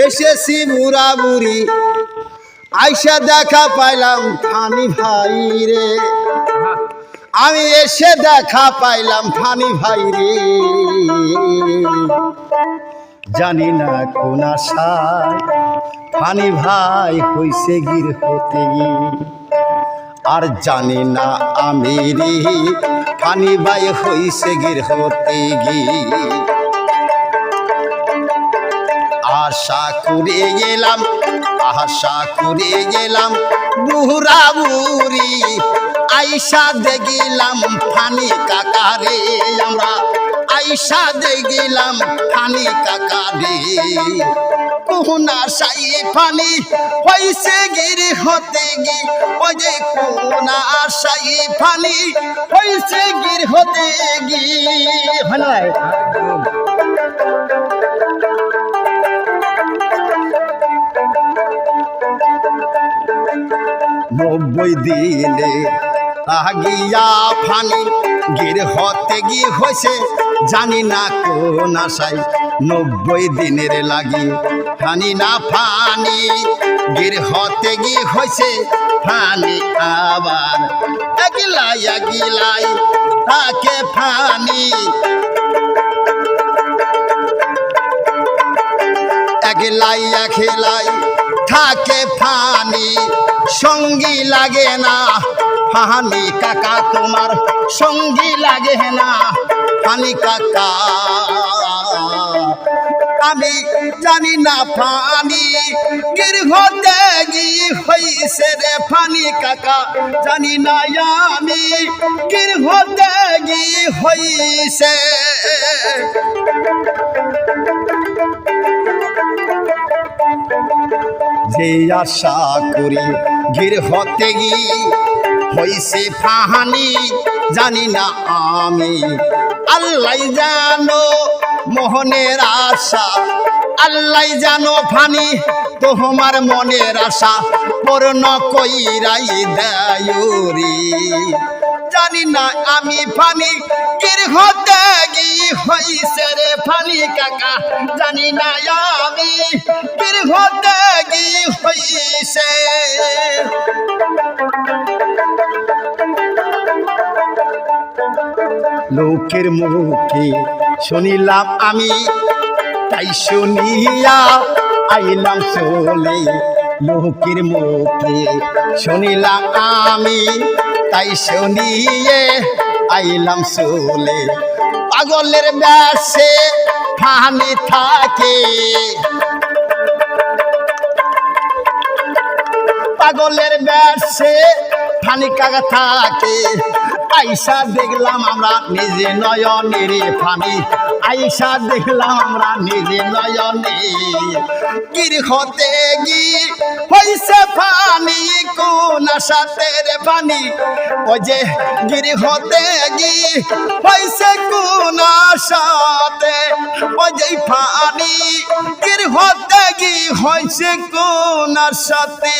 এসেছি বুড়া বুড়ি আইসা দেখা পাইলাম ফানি ভাই রে, আমি এসে দেখা পাইলাম ফানি ভাই রে। জানি না কোন আশায় ফানি ভাই হইছে গির হতে, আর জানি না আমি রে ফানি ভাই হইছে গির হতে গি। আশা করে গেলাম বুড়া বুড়ি আইসা দেখিলাম ফানি কাকারে, আমরা আইসা দেখিলাম ফানি কাকারে। কোন আশাই ফানি হইছে গির হতে গি, ওই যে কোন আশাই ফানি হইছে গির হতে গি। ভালো 90 দিনে লাগিয়া ফানি গির হতে গি হয়েছে, জানি না কোন আশায় 90 দিনের লাগি ফানি না ফানি গির হতে গি হয়েছে ফানি। আবার এগিলাই তাকে ফানি, খেলাই থাকে ফানি, সঙ্গী লাগে না ফানি কাকা, তোমার সঙ্গী লাগে না ফানি কাকা। আমি জানি না ফানি গির হতে গি হইছে রে ফানি কাকা, জানি না আমি গির হতে গি হইছে। যে আশা করি গির হতে গি হইছে ফানি, জানি না আমি। আল্লাহ জানো মোহনের আশা, আল্লাহ জানো ফানি তোমার মনের আশা পূর্ণ কইরাই দেয়রি। জানি না আমি ফানি গির হতে গি হইছে রে ফানি কাকা, জানি না আমি গির হতে গি হইছে। লোকের মুখে শুনিলাম আমি, তাই শুনিয়া আইলাম চলে। লোকের মুখে শুনিলাম আমি, তাই শুনিয়ে আইলাম চলে। পাগলের বেশে ফানি থাকে, পাগলের বেশে ফানি কাকা থাকে। আইসা দেখলাম আমরা নিজে নয়নে ফানি, আইসা দেখলাম আমরা নিজে নয়নে। গির হতে গি হইছে ফানি কোন আশাতে রে ফানি, ওই যে গির হতে গি হইছে কোন আশাতে, ওই যে ফানি গির হতে গি হইছে কোন আশাতে।